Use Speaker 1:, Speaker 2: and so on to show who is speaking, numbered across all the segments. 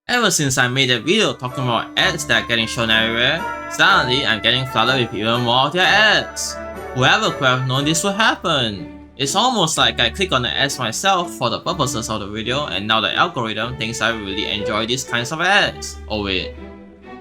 Speaker 1: Ever since I made that video talking about ads that are getting shown everywhere, suddenly I'm getting flooded with even more of their ads. Whoever could have known this would happen? It's almost like I click on the ads myself for the purposes of the video, and now the algorithm thinks I really enjoy these kinds of ads. Oh wait.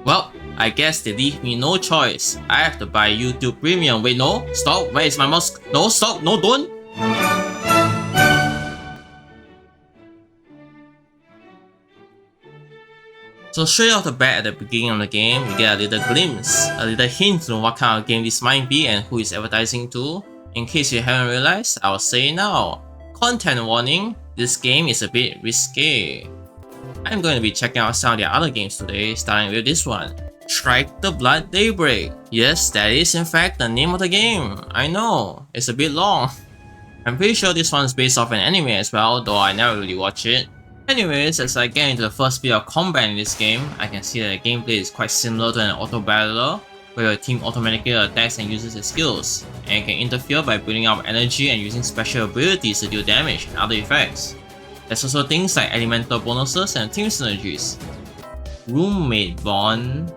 Speaker 1: Well, I guess they leave me no choice. I have to buy YouTube Premium. Wait, no, stop, where is my mouse? No, stop, no, don't! So straight off the bat at the beginning of the game, we get a little glimpse, a little hint on what kind of game this might be and who it's advertising to. In case you haven't realized, I'll say it now. Content warning, this game is a bit risque. I'm going to be checking out some of the other games today, starting with this one. Strike the Blood Daybreak. Yes, that is in fact the name of the game. I know, it's a bit long. I'm pretty sure this one's based off an anime as well, though I never really watch it. Anyways, as I get into the first bit of combat in this game, I can see that the gameplay is quite similar to an auto battler, where your team automatically attacks and uses its skills, and you can interfere by building up energy and using special abilities to deal damage and other effects. There's also things like elemental bonuses and team synergies. Roommate bond.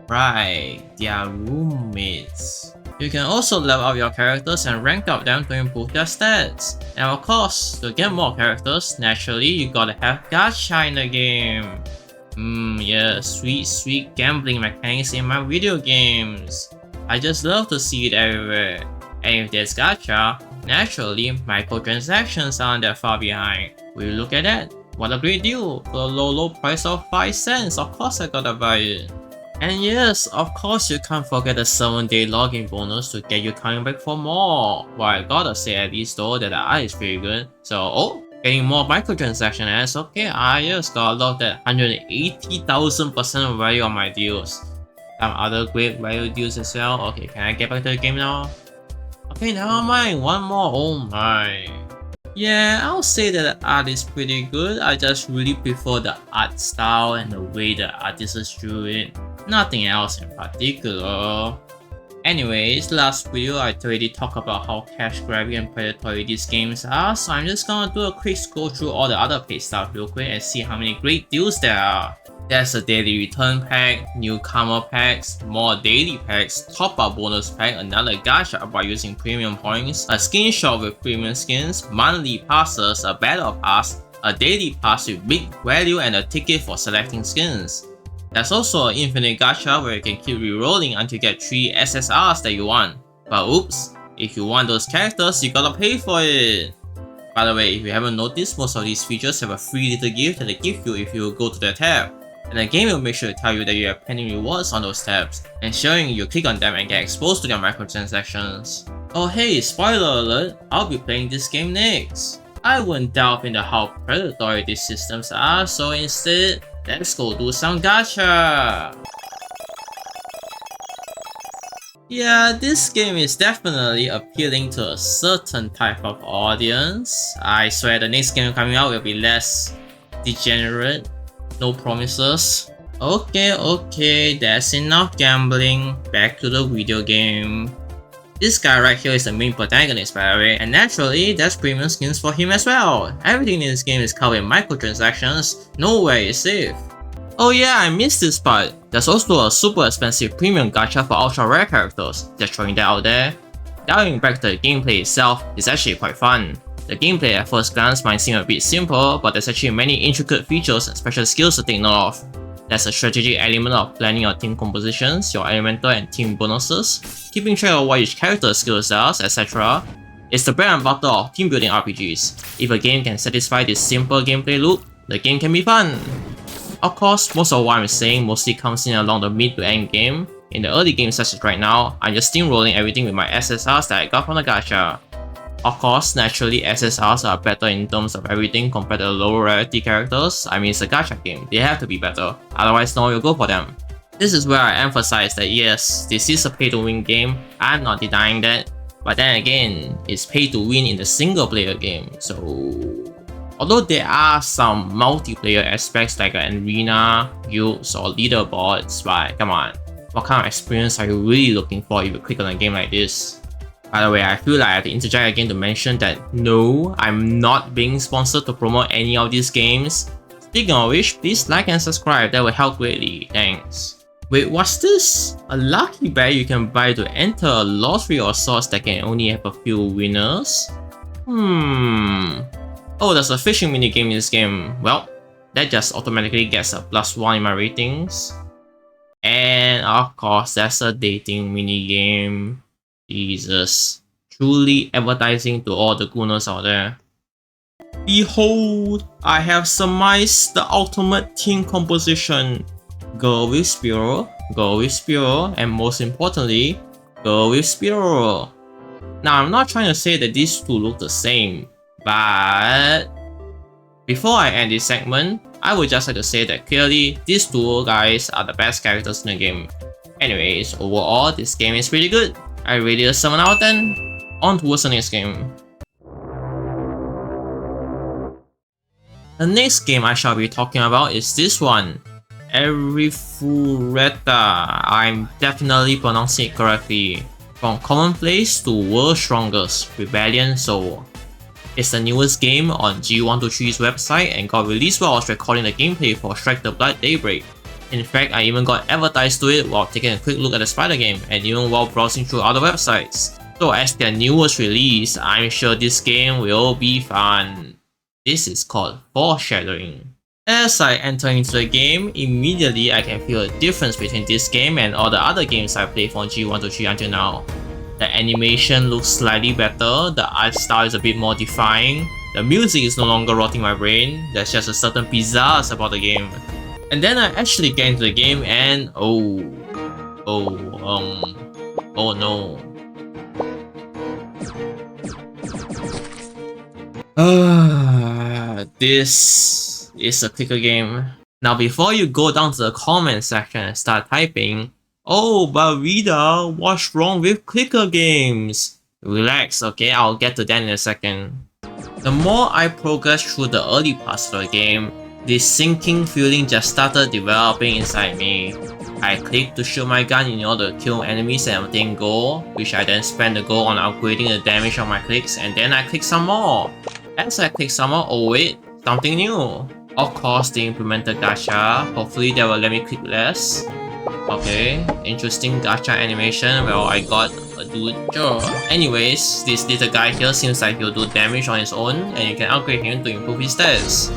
Speaker 1: Right, they are roommates. You can also level up your characters and rank up them to improve their stats. And of course, to get more characters, naturally you gotta have gacha in the game. Yeah, sweet gambling mechanics in my video games. I just love to see it everywhere. And if there's gacha, naturally microtransactions aren't that far behind. Will you look at that? What a great deal! For a low price of 5 cents, of course I gotta buy it. And yes, of course you can't forget the 7-day login bonus to get you coming back for more. Well, I gotta say at least though that the art is pretty good. So, getting more microtransaction ads, okay, I just gotta love that 180,000% value on my deals. Some other great value deals as well. Okay, can I get back to the game now? Okay, never mind, one more, oh my. Yeah, I'll say that the art is pretty good. I just really prefer the art style and the way the artists drew it. Nothing else in particular. Anyways, last video I already talked about how cash grabby and predatory these games are, so I'm just gonna do a quick scroll through all the other paid stuff real quick and see how many great deals there are. There's a daily return pack, newcomer packs, more daily packs, top up bonus pack, another gacha by using premium points, a skin shop with premium skins, monthly passes, a battle pass, a daily pass with big value, and a ticket for selecting skins. There's also an infinite gacha where you can keep rerolling until you get 3 SSRs that you want. But oops, if you want those characters, you gotta pay for it. By the way, if you haven't noticed, most of these features have a free little gift that they give you if you go to the tab. And the game will make sure to tell you that you have pending rewards on those tabs, ensuring you click on them and get exposed to their microtransactions. Oh hey, spoiler alert, I'll be playing this game next. I won't delve into how predatory these systems are, so instead, let's go do some gacha! Yeah, this game is definitely appealing to a certain type of audience. I swear the next game coming out will be less degenerate. No promises. Okay, that's enough gambling. Back to the video game. This guy right here is the main protagonist by the way, and naturally, there's premium skins for him as well. Everything in this game is covered in microtransactions, nowhere is safe. Oh yeah, I missed this part. There's also a super expensive premium gacha for ultra rare characters, just throwing that out there. Diving back to the gameplay itself is actually quite fun. The gameplay at first glance might seem a bit simple, but there's actually many intricate features and special skills to take note of. There's a strategic element of planning your team compositions, your elemental and team bonuses, keeping track of what each character's skills does, etc. It's the bread and butter of team building RPGs. If a game can satisfy this simple gameplay loop, the game can be fun. Of course, most of what I'm saying mostly comes in along the mid to end game. In the early game such as right now, I'm just steamrolling everything with my SSRs that I got from the gacha. Of course, naturally SSRs are better in terms of everything compared to lower rarity characters. I mean, it's a gacha game, they have to be better, otherwise no one will go for them. This is where I emphasize that yes, this is a pay to win game, I'm not denying that, but then again, it's pay to win in the single player game, so... Although there are some multiplayer aspects like an arena, guilds or leaderboards, but come on, what kind of experience are you really looking for if you click on a game like this? By the way, I feel like I have to interject again to mention that no, I'm not being sponsored to promote any of these games. Speaking of which, please like and subscribe, that will help greatly, thanks. Wait, what's this? A lucky bag you can buy to enter a lottery or sorts that can only have a few winners? Oh, there's a fishing minigame in this game. Well, that just automatically gets a +1 in my ratings. And of course, there's a dating minigame. Jesus. Truly advertising to all the gooners out there. Behold, I have surmised the ultimate team composition. Girl with Spear, girl with Spear, and most importantly, girl with Spear. Now, I'm not trying to say that these two look the same, but before I end this segment, I would just like to say that clearly, these two guys are the best characters in the game. Anyways, overall, this game is pretty good. I rate it a 7 out of 10. On towards the next game. The next game I shall be talking about is this one, arifureta. I'm definitely pronouncing it correctly. From commonplace to world's strongest, Rebellion Soul. It's the newest game on G123's website and got released while I was recording the gameplay for Strike the Blood Daybreak. In fact, I even got advertised to it while taking a quick look at the spider game and even while browsing through other websites. So as their newest release, I'm sure this game will be fun. This is called Foreshadowing. As I enter into the game, immediately I can feel a difference between this game and all the other games I've played from G123 until now. The animation looks slightly better, the art style is a bit more defying, the music is no longer rotting my brain, there's just a certain pizzazz about the game. And then I actually get into the game and oh no. This is a clicker game. Now before you go down to the comment section and start typing, "Oh, but Rita, what's wrong with clicker games?" Relax, okay? I'll get to that in a second. The more I progress through the early parts of the game, this sinking feeling just started developing inside me. I clicked to shoot my gun in order to kill enemies and obtain gold, which I then spent the gold on upgrading the damage of my clicks, and then I clicked some more. As I click some more, oh wait, something new. Of course, they implemented gacha. Hopefully that will let me click less. Okay, interesting gacha animation. Well, I got a dude. Sure. Anyways, this little guy here seems like he'll do damage on his own, and you can upgrade him to improve his stats.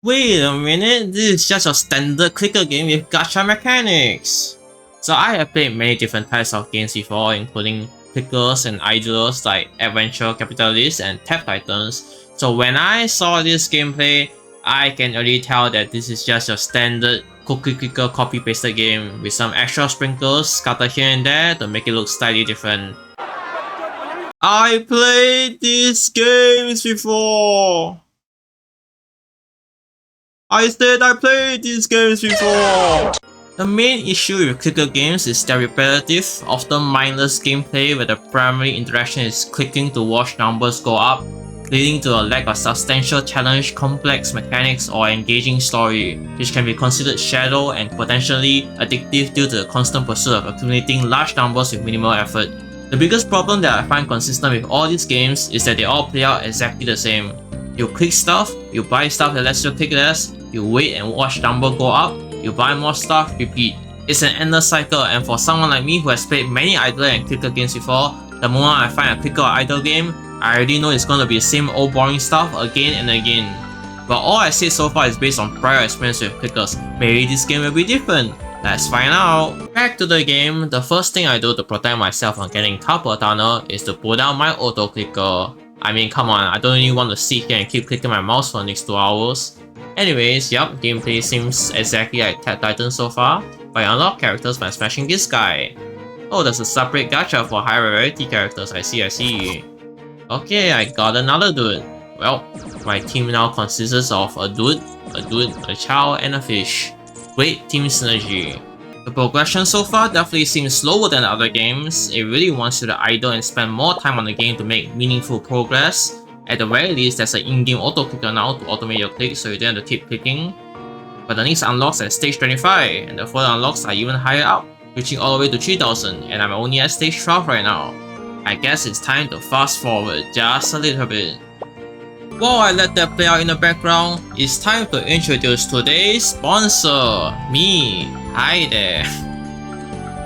Speaker 1: Wait a minute, this is just a standard clicker game with gacha mechanics. So I have played many different types of games before, including clickers and idlers like Adventure Capitalists and Tap Titans. So when I saw this gameplay, I can already tell that this is just a standard cookie clicker copy pasted game with some extra sprinkles scattered here and there to make it look slightly different. I played these games before! I said I played these games before! The main issue with clicker games is their repetitive, often mindless gameplay where the primary interaction is clicking to watch numbers go up, leading to a lack of substantial challenge, complex mechanics, or engaging story, which can be considered shallow and potentially addictive due to the constant pursuit of accumulating large numbers with minimal effort. The biggest problem that I find consistent with all these games is that they all play out exactly the same. You click stuff, you buy stuff that lets you click less, you wait and watch number go up, you buy more stuff, repeat. It's an endless cycle, and for someone like me who has played many idle and clicker games before, the moment I find a clicker or idle game, I already know it's gonna be the same old boring stuff again and again. But all I said so far is based on prior experience with clickers. Maybe this game will be different. Let's find out. Back to the game, the first thing I do to protect myself from getting carpal tunnel is to pull down my auto clicker. I mean, come on, I don't really want to sit here and keep clicking my mouse for the next 2 hours. Anyways, yup, gameplay seems exactly like Tap Titan so far, but I unlock characters by smashing this guy. Oh, there's a separate gacha for high rarity characters, I see. Okay, I got another dude. Well, my team now consists of a dude, a child, and a fish. Great team synergy. The progression so far definitely seems slower than the other games. It really wants you to idle and spend more time on the game to make meaningful progress. At the very least, there's an in-game auto clicker now to automate your clicks so you don't have to keep clicking. But the next unlocks at stage 25, and the further unlocks are even higher up, reaching all the way to 3000, and I'm only at stage 12 right now. I guess it's time to fast forward just a little bit. While I let that play out in the background, it's time to introduce today's sponsor, me. Hi there.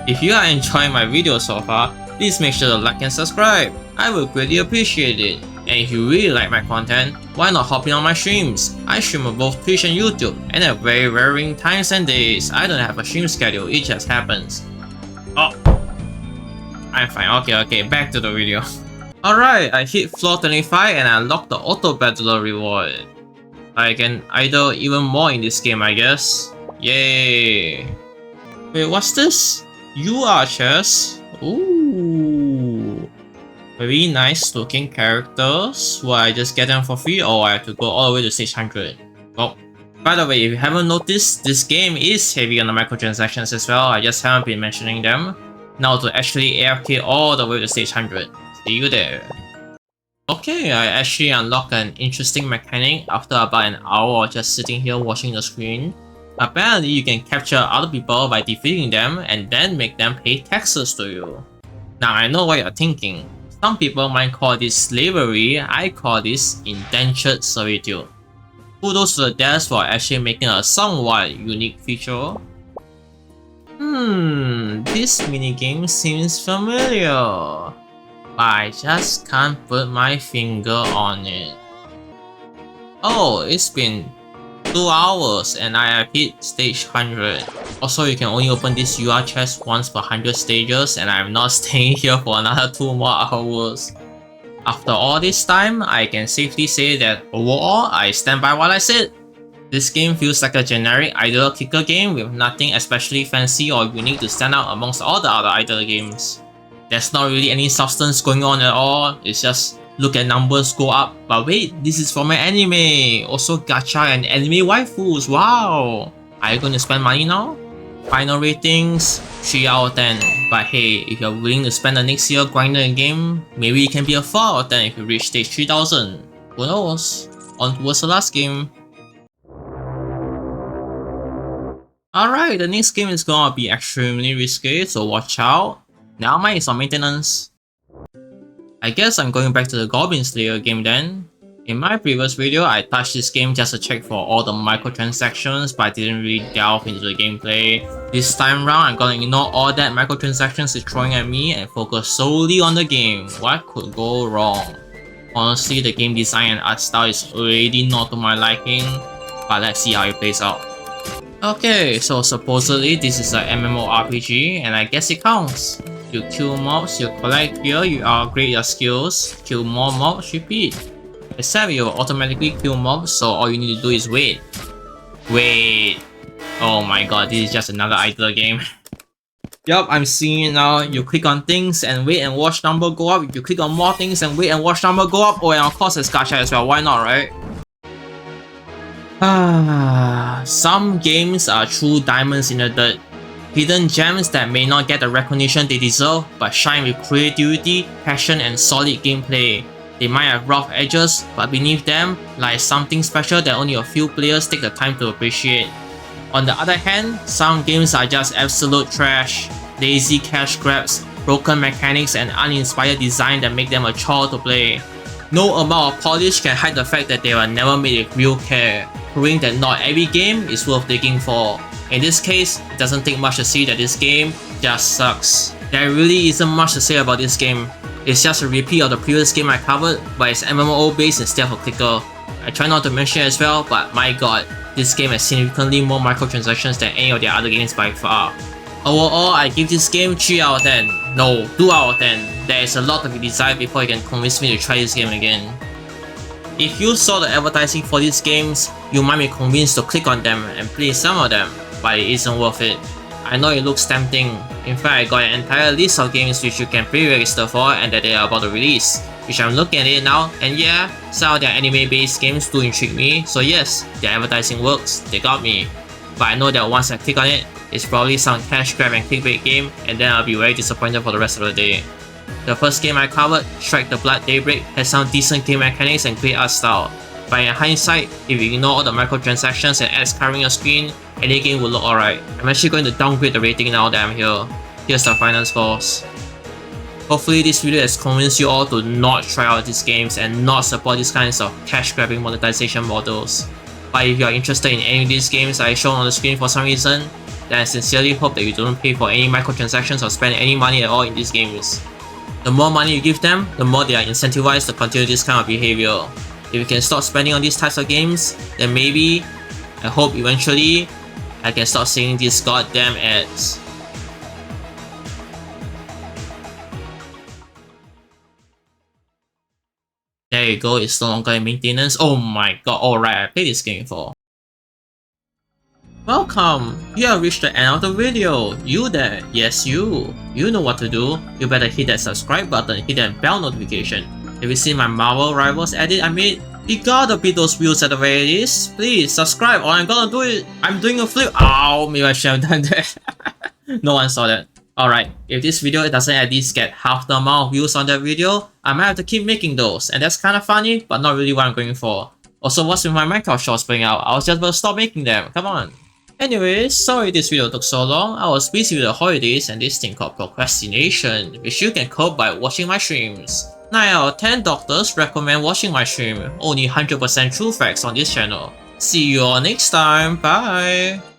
Speaker 1: If you are enjoying my video so far, please make sure to like and subscribe. I will greatly appreciate it. And if you really like my content, why not hop in on my streams? I stream on both Twitch and YouTube, and at very varying times and days. I don't have a stream schedule, it just happens. Oh, I'm fine. Okay, back to the video. Alright, I hit floor 25 and I unlocked the auto battler reward. I can idle even more in this game, I guess. Yay! Wait, what's this? You archers? Ooh, very nice looking characters. Will I just get them for free or I have to go all the way to stage 100? Oh, by the way, if you haven't noticed, this game is heavy on the microtransactions as well. I just haven't been mentioning them. Now to actually AFK all the way to stage 100. See you there. Okay, I actually unlocked an interesting mechanic after about an hour of just sitting here watching the screen. Apparently, you can capture other people by defeating them and then make them pay taxes to you. Now, I know what you're thinking. Some people might call this slavery, I call this indentured servitude. Kudos to the devs for actually making a somewhat unique feature. This minigame seems familiar. But I just can't put my finger on it. Oh, it's been 2 hours and I have hit stage 100. Also, you can only open this UR chest once per 100 stages and I'm not staying here for another 2 more hours. After all this time, I can safely say that overall, I stand by what I said. This game feels like a generic idle kicker game with nothing especially fancy or unique to stand out amongst all the other idle games. There's not really any substance going on at all, it's just look at numbers go up. But wait, this is from an anime! Also gacha and anime waifus, wow! Are you going to spend money now? Final ratings, 3 out of 10. But hey, if you're willing to spend the next year grinding a game, maybe it can be a 4 out of 10 if you reach stage 3000. Who knows? On towards the last game. Alright, the next game is gonna be extremely risky, so watch out. Now mine is on maintenance. I guess I'm going back to the Goblin Slayer game then. In my previous video, I touched this game just to check for all the microtransactions, but I didn't really delve into the gameplay. This time round, I'm gonna ignore all that microtransactions is throwing at me and focus solely on the game. What could go wrong? Honestly, the game design and art style is already not to my liking, but let's see how it plays out. Okay, so supposedly this is a MMORPG and I guess it counts. You kill mobs, you collect gear, you upgrade your skills, kill more mobs, repeat. Except you will automatically kill mobs, so all you need to do is wait. Wait. Oh my god, this is just another idle game. Yup, I'm seeing it now. You click on things and wait and watch number go up. You click on more things and wait and watch number go up. Oh, and of course it's gacha as well, why not, right? Some games are true diamonds in the dirt. Hidden gems that may not get the recognition they deserve, but shine with creativity, passion, and solid gameplay. They might have rough edges, but beneath them lies something special that only a few players take the time to appreciate. On the other hand, some games are just absolute trash. Lazy cash grabs, broken mechanics, and uninspired design that make them a chore to play. No amount of polish can hide the fact that they were never made with real care, proving that not every game is worth digging for. In this case, it doesn't take much to see that this game just sucks. There really isn't much to say about this game. It's just a repeat of the previous game I covered, but it's MMO based instead of a clicker. I try not to mention it as well, but my god, this game has significantly more microtransactions than any of the other games by far. Overall, I give this game 3 out of 10. No, 2 out of 10. There is a lot to be desired before you can convince me to try this game again. If you saw the advertising for these games, you might be convinced to click on them and play some of them, but it isn't worth it. I know it looks tempting. In fact, I got an entire list of games which you can pre-register for and that they are about to release, which I'm looking at it now, and yeah, some of their anime-based games do intrigue me, so yes, their advertising works, they got me. But I know that once I click on it, it's probably some cash grab and clickbait game, and then I'll be very disappointed for the rest of the day. The first game I covered, Strike the Blood Daybreak, has some decent game mechanics and great art style. But in hindsight, if you ignore all the microtransactions and ads covering your screen, any game will look alright. I'm actually going to downgrade the rating now that I'm here. Here's the final scores. Hopefully this video has convinced you all to not try out these games and not support these kinds of cash grabbing monetization models. But if you are interested in any of these games I shown on the screen for some reason, then I sincerely hope that you don't pay for any microtransactions or spend any money at all in these games. The more money you give them, the more they are incentivized to continue this kind of behavior. If you can stop spending on these types of games, then maybe, I hope eventually, I can stop seeing these goddamn ads. There you go, it's no longer in maintenance. Oh my god, alright, I played this game before. Welcome! You have reached the end of the video. You there, yes you. You know what to do. You better hit that subscribe button, hit that bell notification. Have you seen my Marvel Rivals edit I made? You gotta beat those wheels at the very least. Please subscribe or I'm gonna do it. I'm doing a flip. Ow, maybe I should have done that. No one saw that. Alright, if this video doesn't at least get half the amount of views on that video, I might have to keep making those, and that's kinda funny, but not really what I'm going for. Also, what's with my Minecraft shorts playing out? I was just about to stop making them, come on. Anyways, sorry this video took so long. I was busy with the holidays and this thing called procrastination, which you can cope by watching my streams. 9 out of 10 doctors recommend watching my stream, only 100% true facts on this channel. See you all next time, bye!